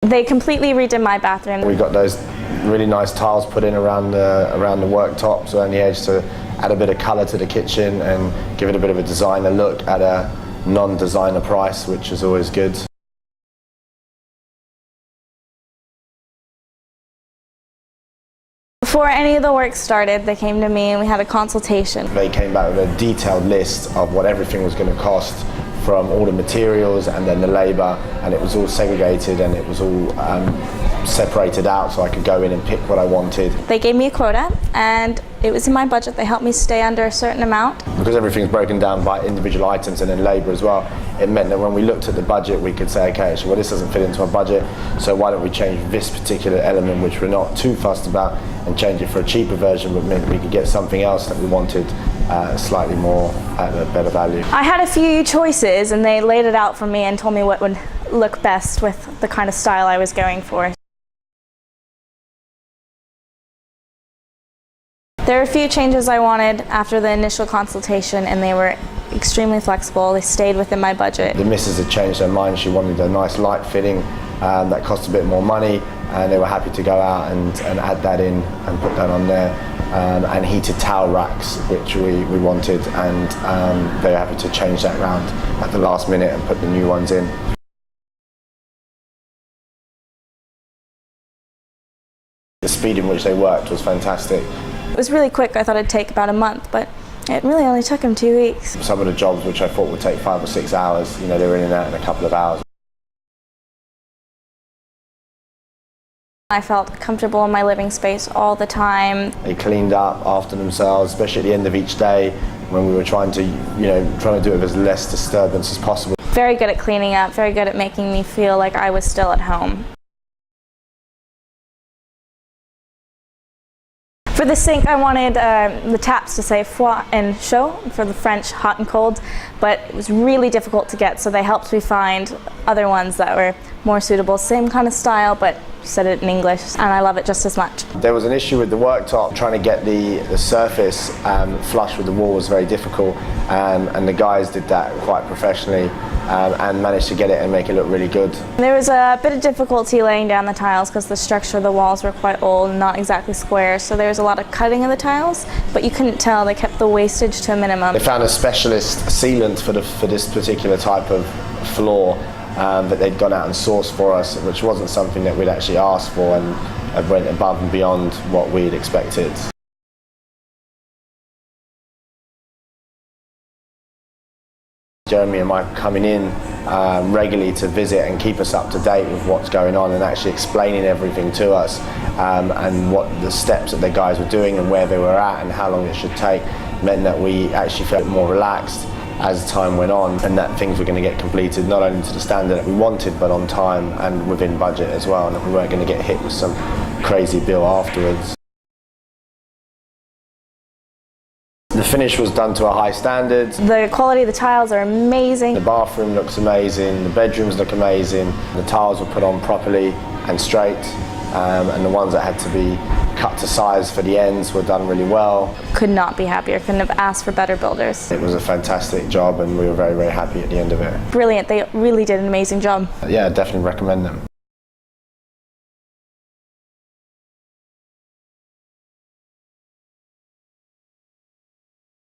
They completely redid my bathroom. We got those really nice tiles put in around the worktops, around the edge, to add a bit of colour to the kitchen and give it a bit of a designer look at a non-designer price, which is always good. Before any of the work started, they came to me and we had a consultation. They came back with a detailed list of what everything was going to cost, from all the materials and then the labour, and it was all segregated and it was all separated out so I could go in and pick what I wanted. They gave me a quota and it was in my budget. They helped me stay under a certain amount. Because everything's broken down by individual items and then labour as well, it meant that when we looked at the budget we could say, okay, so well, this doesn't fit into our budget, so why don't we change this particular element which we're not too fussed about and change it for a cheaper version, but maybe we could get something else that we wanted slightly more at a better value. I had a few choices and they laid it out for me and told me what would look best with the kind of style I was going for. There were a few changes I wanted after the initial consultation and they were extremely flexible. They stayed within my budget. The missus had changed her mind. She wanted a nice light fitting that cost a bit more money, and they were happy to go out and add that in and put that on there. And heated towel racks, which we wanted, and they were happy to change that round at the last minute and put the new ones in. The speed in which they worked was fantastic. It was really quick. I thought it'd take about a month, but it really only took them 2 weeks. Some of the jobs which I thought would take 5 or 6 hours, you know, they were in and out in a couple of hours. I felt comfortable in my living space all the time. They cleaned up after themselves, especially at the end of each day when we were trying to do it with as less disturbance as possible. Very good at cleaning up, very good at making me feel like I was still at home. For the sink, I wanted the taps to say froid and chaud for the French hot and cold, but it was really difficult to get, so they helped me find other ones that were more suitable. Same kind of style, but said it in English, and I love it just as much. There was an issue with the worktop. Trying to get the surface flush with the wall was very difficult, and the guys did that quite professionally and managed to get it and make it look really good. There was a bit of difficulty laying down the tiles because the structure of the walls were quite old and not exactly square, so there was a lot of cutting of the tiles, but you couldn't tell. They kept the wastage to a minimum. They found a specialist sealant for this particular type of floor that they'd gone out and sourced for us, which wasn't something that we'd actually asked for, and went above and beyond what we'd expected. Jeremy and Mike coming in regularly to visit and keep us up to date with what's going on and actually explaining everything to us and what the steps that the guys were doing and where they were at and how long it should take meant that we actually felt more relaxed as time went on, and that things were going to get completed not only to the standard that we wanted but on time and within budget as well, and that we weren't going to get hit with some crazy bill afterwards. The finish was done to a high standard. The quality of the tiles are amazing. The bathroom looks amazing, the bedrooms look amazing, the tiles were put on properly and straight, and the ones that had to be cut to size for the ends were done really well. Could not be happier, couldn't have asked for better builders. It was a fantastic job and we were very, very happy at the end of it. Brilliant, they really did an amazing job. Yeah, I definitely recommend them.